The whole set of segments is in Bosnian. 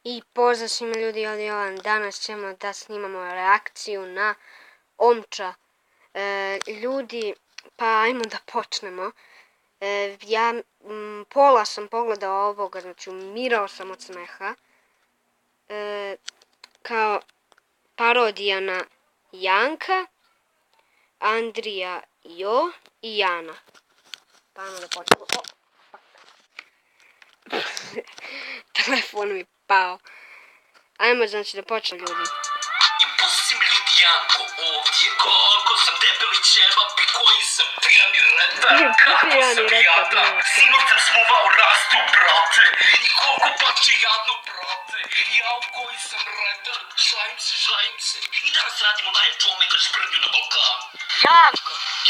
I pozdrav svima ljudi, ovdje Jovan. Danas ćemo da snimamo reakciju na Omča. Ljudi, pa ajmo da počnemo. Ja pola sam pogledao ovoga, znači umirao sam od smeha. Kao parodija na Janka, Andrija, Jo i Jana. Pa ajmo da počnemo. Telefon mi pao. Ajmo znači da počnemo ljudi. I pusti mi ljudi Janko ovdje, koliko sam debeli ćevap i koji sam pijani retar. Kako sam jadan, sinoć sam smuvao rastu, brate. I koliko pače jadno, brate. Jao koji sam retar, šajim se. I danas radimo najjaču omega šprdnju na Balkanu.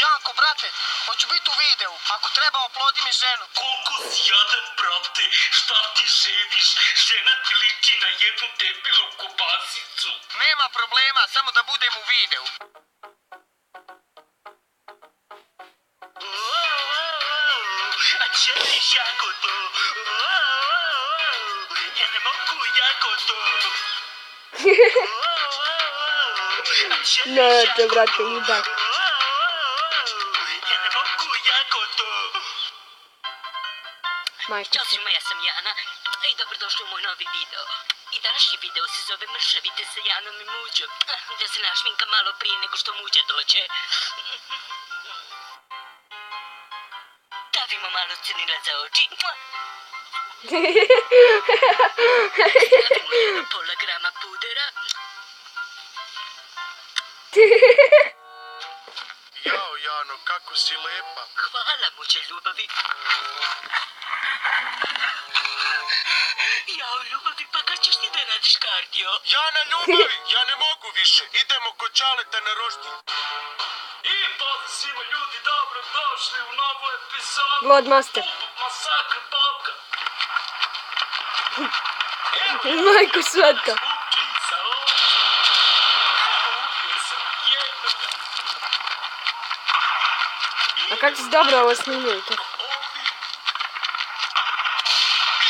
Janko, brate, hoću biti u videu. Ako treba, oplodi mi ženu. Koliko si jadan, brate, šta ti želiš? Žena ti liči na jednu debilu kobasicu. Nema problema, samo da budem u videu. A želiš jako to? Ja ne mogu jako to. Ne, te brate, ludak. Ja ne mogu jako to. Majko Ćao se. svima, ja sam Jana i dobrodošli u moj novi video. I današnji video se zove Mršavite sa Janom i Muđom. Da se našminka malo prije nego što Muđa dođe. Davimo malo crnila za oči. Stavimo jedno pola grama pudera. Jao, Jano, kako si lepa. Hvala Muđe ljubavi. Jao ljubavi, pa kad ćeš ti da radiš kardio? Jana, ljubavi, ja ne mogu više. Idemo kod Čaleta na roštilj. I pozdrav svima ljudi, dobro došli u novu epizodu. Bloodmaster. Masakr Balka. Majko sveta. Učica ovdje. Ubio sam jednoga. A kako si dobro ovo snimili? Ovdje.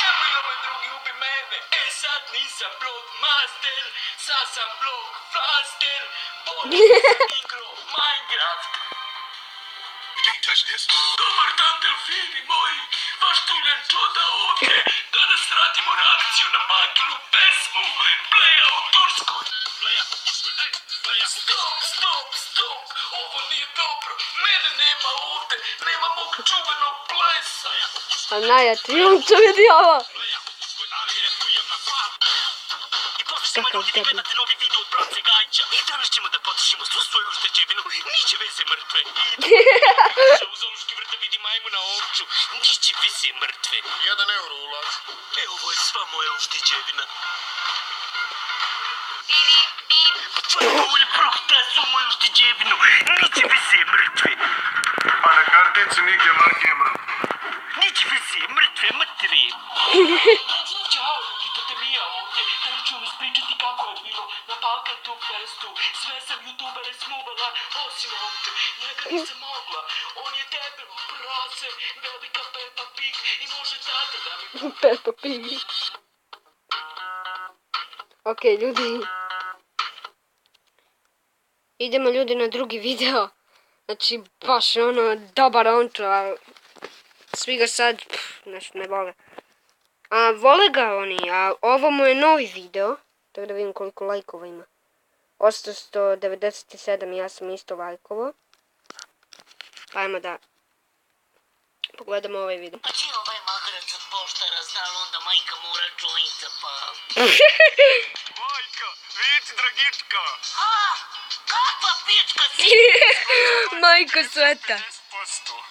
Evo i ovaj drugi ubi mene. E sad nisam Bloodmaster, sad sam Blockbuster. Bolje sam igrao Minecraft. Dobar dan delfini moji, vaš tuljan Čoda ovdje. Danas radimo reakciju na Makinu pesmu Pleja u Turskoj. Stop, ovo nije dobro. Mene nema ovdje, nema mog čuvenog plesa. A najjači Omča, vidi ovo. I pozdrav svima ljudi, vi gledate novi video od Brace Gajića. I danas ćemo da potrošimo svu svoju ušteđevinu. Niće veze mrtve. I u zoološki vrt da vidi majmuna Omču. Niće veze mrtve. 1 euro ulaz. E, ovo je sva moja ušteđevina. Pa tvoje ulje prohta svu moju ušteđevinu. Niće veze mrtve. A na kartici nigdje marke mrtve. Niće veze mrtve mrtve. Ćao ljudi, to te Mija ovdje. Danas ću vam ispričati kako je bilo na Balkan Tube Festu. Sve sam youtubere smuvala, osim Omče. Njega nisam mogla. On je debel, prase, velika Peppa Pig i može tata da mi... Peppa Pig. Okej, ljudi. Idemo ljudi na drugi video. Znači, baš je ono dobar Omča, ali svi ga sad nešto ne vole. A vole ga oni, a ovo mu je novi video. Tako da vidim koliko lajkova ima. 897, ja sam isto lajkovo. Pa ajmo da pogledamo ovaj video. Pa čije ovaj magarac od poštara znal onda majka mora jointa pa... Majka, vici Dragička. A, kakva pička si? Majko sveta. 10%.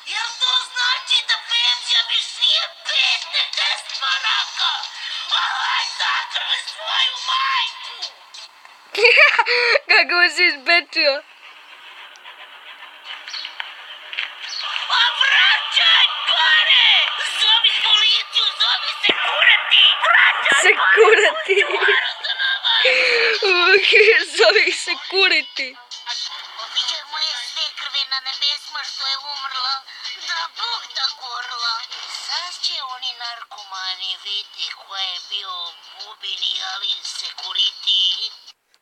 Jel to znači da penzija viš nije 15 maraka? Ovaj zakrvi svoju majku! Kako mu se izbečio. A vraćaj pare! Zovi policiju, zovi sekurati! Vraćaj Sekurati. pare! Zove ih sekuriti. Obiđaj moje svekrve na nebesma što je umrla, da Bog da gorla. Sad će oni narkomani vidi ko je bio bubini, ali security.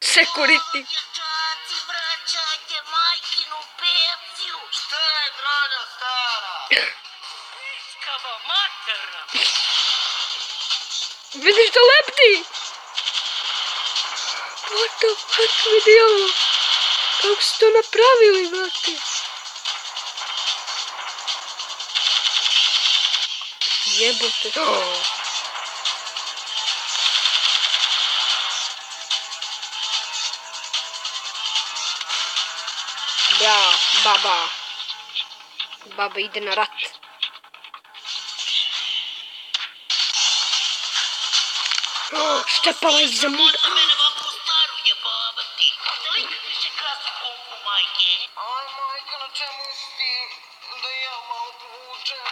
Security. Dječaci, vraćajte majkinu pepsiju. Šta je, draga stara? Kava materna. Vidiš da lepti? What the fuck, vidi ovo. Kako su to napravili, brate? Jebote. Da, baba. Baba ide na rat. Štepala je za muda. Možda mene ovako staru jebavati. Da li više krasu koliko majke? Aj, majka, na čemu si da ja malo povučem?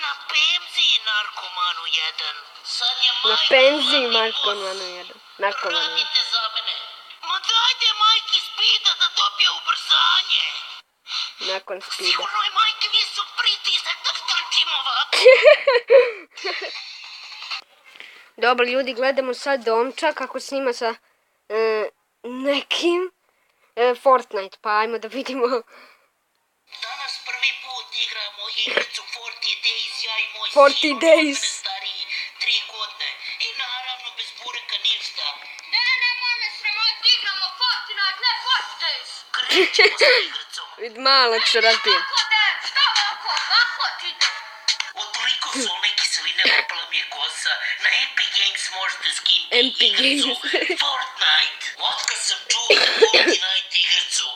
Na penziji, narkomanu jedan. Sad je majka... Na penziji, narkomanu jedan. Radite za mene. Ma dajte majki spida da dobije ubrzanje. Nakon spida. Sigurno je majke nisu pritisak da trčim ovako. Dobro ljudi, gledamo sad Domča kako snima sa nekim Fortnite, pa ajmo da vidimo. Danas prvi put igramo igricu 40 Days, ja i moj 40 sin, Days. mene stariji 3 godine. I naravno bez bureka ništa. Nemoj me sramoti, igramo Fortnite, ne 40 Days. Krećemo sa igricom. Vid malo ću razbijem. Kako da, šta ovako ti ide? Od toliko solne kiseline opala mi je kosa. Na Epic Games možete skinuti Epic igricu Games. Fortnite. Otkad sam čuo za Fortnite igricu,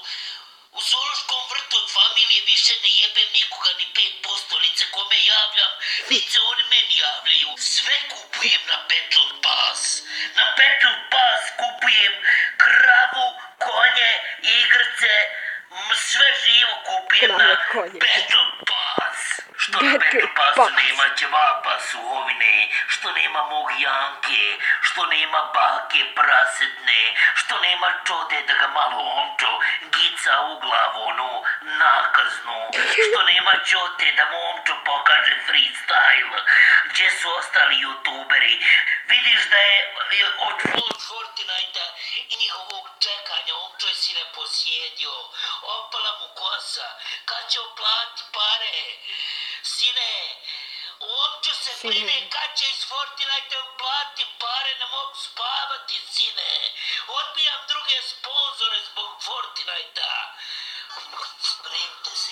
u zoološkom vrtu od familije više ne jebem nikoga ni 5%, ni se kome javljam, ni se oni meni javljaju. Sve kupujem na Battle Pass. Na Battle Pass kupujem kravu, konje, igrice, sve živo kupujem na Krave, konje. Battle Pass. Što na Battle Battle Passu Pass. nema ćevapa suhovine, što nema mog Janke, što nema bake prasedne, što nema čode da ga malo omčo gica u glavu onu nakaznu, što nema Đote da mu omčo pokaže freestyle. Gdje su ostali youtuberi? Vidiš da je od Fortnite-a i njihovog čekanja omčo je sine posjedio, opala mu kosa, kad će oplati pare? Sine, omčo se brine kad će iz Fortnite uplati pare, ne mogu spavati, sine. Odbijam druge sponzore zbog Fortnite-a. Spremite se,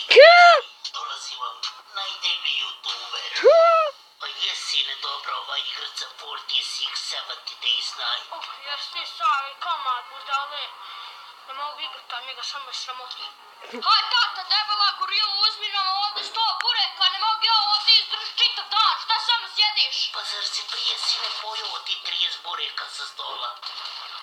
dolazi vam najdebli youtuber. Pa je, sine, dobra ova igraca 46, 70 Days Night. Jes ti stari komad budale. Ne mogu igrat, a njega samo sramoti. Haj tata, debela gorila, uzmi nam ovdje 100 bureka, ne mogu ja ovdje izdrži čitav dan, šta samo sjediš? Pa zar si prije, sine, pojeo ti 30 bureka sa stola?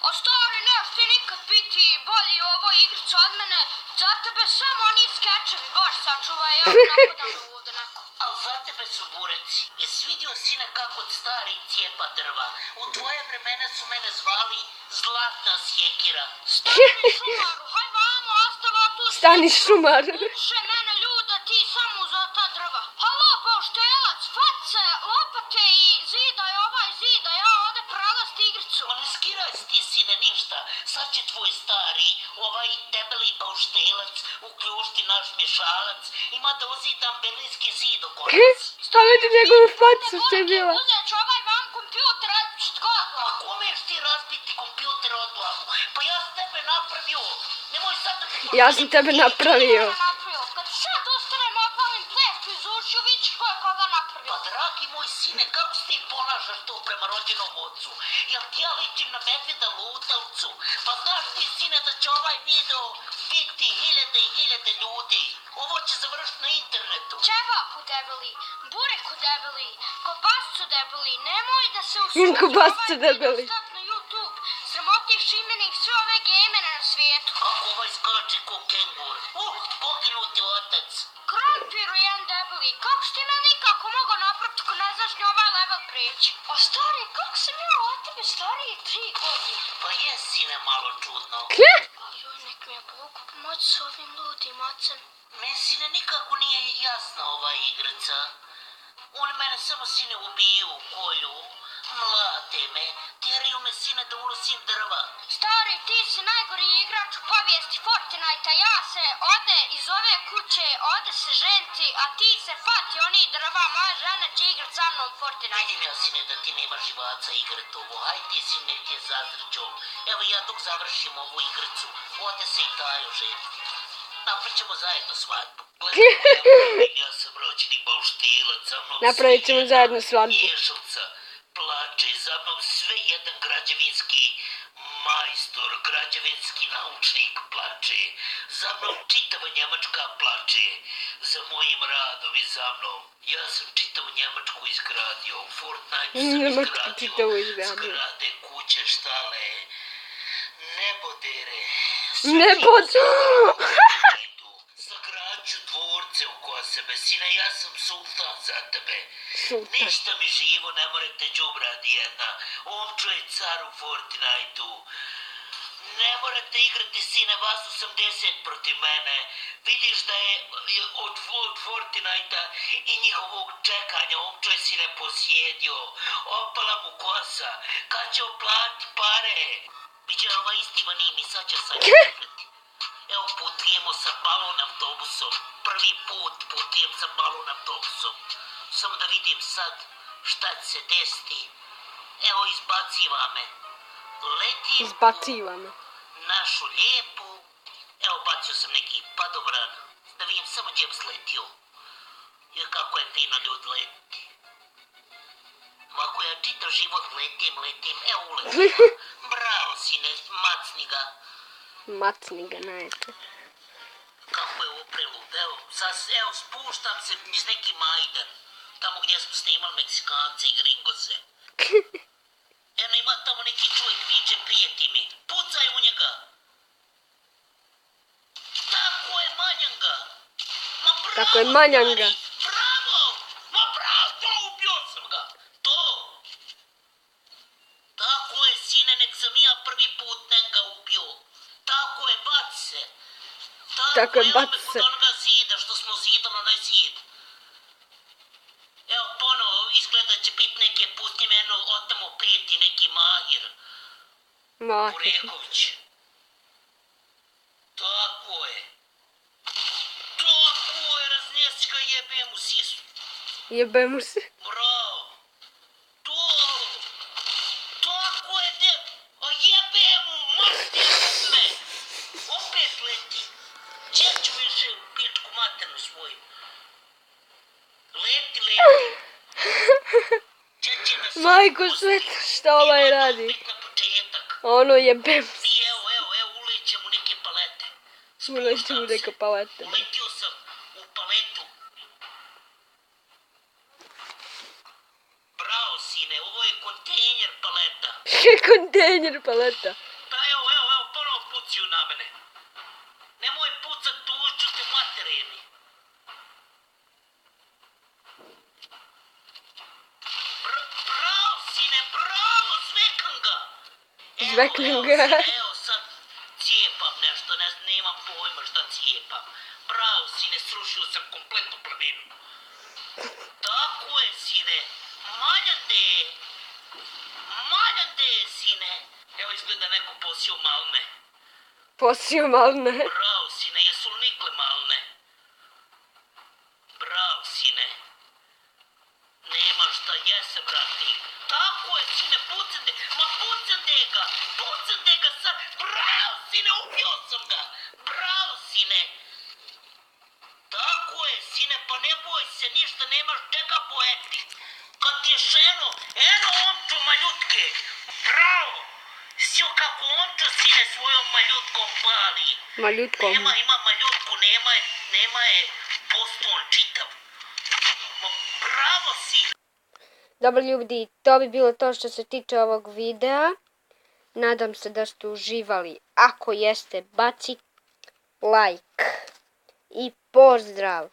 A stari, neš ti nikad biti bolji u ovoj igrici od mene, za tebe samo oni skečevi, baš sačuvaj, ja napadam ovdje neko. Al za tebe su bureci. Jesi vidio, sine, kako od stari cijepa drva? U tvoje vremena su mene zvali Zlatna sjekira. Stani šumaru, haj vamo, ostava tu Stani šumar. Uče mene ljude, ti samo za ta drva. Halo, poštelac, face, lopate i zidaj ovaj zida, ja ovdje prelast igricu. Ma ne skiraj si ti, sine, ništa. Sad će tvoj stari, ovaj debeli pauštelac, uključiti naš mješalac, ima da uzidam berlinski zid oko nas. Stavite njegovu facu što je bila. Uzet ću ovaj vam kompjuter, različit kozla. Ma kome ti razbiti kompjuter od glavu? Pa ja sam tebe napravio. Nemoj sad da te... Ja sam tebe napravio. Kad sad ustanem opalim plesku iz ušiju, vidiš ko je koga napravio. Pa dragi moj sine, kako si ti ponašaš to prema rođenom ocu? Jel ti ja ličim na medvjeda lutalcu? Pa znaš ti, sine, da će ovaj video biti hiljade i hiljade ljudi. Ovo će završiti na internetu. Ćevapu debeli, bureku debeli, kobascu debeli, nemoj da se usuđu Kobascu debeli. Staviti na YouTube, sramotiš imene i sve ove gejmene na svijetu. Kako ovaj skače ko kengur. Poginuti otac. Krampiru jedan debeli, kako si ti me nikako mogao napraviti ko ne znaš ni ovaj level prijeći? A stari, kako sam ja od tebe stariji 3 godine? Pa je, sine, malo čudno. Joj, nek mi je Bog pomoć s ovim ludim ocem. Meni, sine, nikako nije jasna ova igrica. Oni mene samo, sine, ubiju, kolju, me, sine, da unosim drva. Stari, ti si najgori igrač u povijesti Fortnite-a. Ja se ode iz ove kuće, ode se ženci, a ti se fati oni drva. Moja žena će igrat sa mnom Fortnite. Vidim ja, sine, da ti nema živaca igrat ovo. Haj ti, sine, ti je zazrđom. Evo ja dok završim ovu igrcu, ode se i Tajo ženiti. Napravićemo zajedno svadbu. Gledaj, ja sam rođeni bauštilac, za mnom Napravit ćemo sve zajedno jedna svadbu. Ješovca plače, za mnom sve jedan građevinski majstor, građevinski naučnik plače, za mnom čitava Njemačka plače, za mojim radom i za mnom. Ja sam čitavu Njemačku izgradio, u Fortnite sam Njemačku čitavu izgradio, izgradio. zgrade, kuće, štale, nebodere, sagrađu dvorce oko sebe, sine, ja sam sultan za tebe. Sultan. Ništa mi živo ne morate džubradi jedna. Omčo je car u Fortnite-u. Ne morate igrati, sine, vas 80 protiv mene. Vidiš da je od Fortnite-a i njihovog čekanja Omčo je, sine, posjedio. Opala mu kosa. Kad će oplati pare? Viđe, ova istima nije mi, sad će igrati. Evo, putujemo sa balon autobusom. Prvi put putujem sa balon autobusom. Samo da vidim sad šta će se desiti. Evo, izbaciva me. Letim Izbaciva me. u našu lijepu. Evo, bacio sam neki padobran. Da vidim samo gdje bi sletio. Jer kako je fino ljud leti. Ovako ja čitav život letim. Evo, uletim. Bravo, sine, macni ga. Macni ga najte. Kako je ovo prelud, evo, spuštam se iz neki Majdan, tamo gdje smo snimali Meksikance i Gringoze. Eno, ima tamo neki čovjek, viče, prijeti mi, pucaj u njega. Tako je, manjanga. Ma bravo, Tako je, manjanga. stari, bravo, ma bravo, to ubio sam ga, to. Tako je, sine, nek sam ja prvi put njega ubio. Tako je, baci se. Tako je, evo baci me se. kod onoga zida što smo zidali onaj zid. Evo ponovo izgleda će biti neke pustnje meno otamo prijeti neki Mahir. Mahir. Bureković. Tako je. Tako je, raznesi ga, jebe mu sisu. Jebe mu se. Bravo. Tako je, a jebe mu, masti me. Opet leti. Gdje ću više u pičku maternu svoju? Leti. Gdje će nas Majko sveta, šta ovaj radi? opet na početak. Ono jebe mu se. Mi, evo, ulećem u neke palete. Ulećem u neka paleta. Uletio sam u paletu. Bravo, sine, ovo je kontejner paleta. Kontejner paleta. Pa evo, ponovo puciju na mene. Nemoj pucat, tužću te materini. Bravo, sine, bravo, zvekam ga. Zveknem ga. Evo sad, cijepam nešto, nemam pojma šta cijepam. Bravo, sine, srušio sam kompletnu planinu. Tako je, sine, maljande, sine. Evo izgleda neko posio malne. Posio malne. Bravo, sine, jesu li nikle malne? Bravo, sine. Nema šta, jesam ratnik. Tako je, sine, pucate ga sad. Bravo, sine, ubio sam ga. Bravo, sine. Tako je, sine, pa ne boj se, ništa nemaš čega bojati. Kad ti je šeno, eno omčo maljutke. Bravo. Sio kako omčo, sine, svojom maljutkom pali. Maljutkom. Ima maljutku, nema je poston čitav. Ma bravo, sine. Dobro ljudi, to bi bilo to što se tiče ovog videa. Nadam se da ste uživali. Ako jeste, baci like. I pozdrav!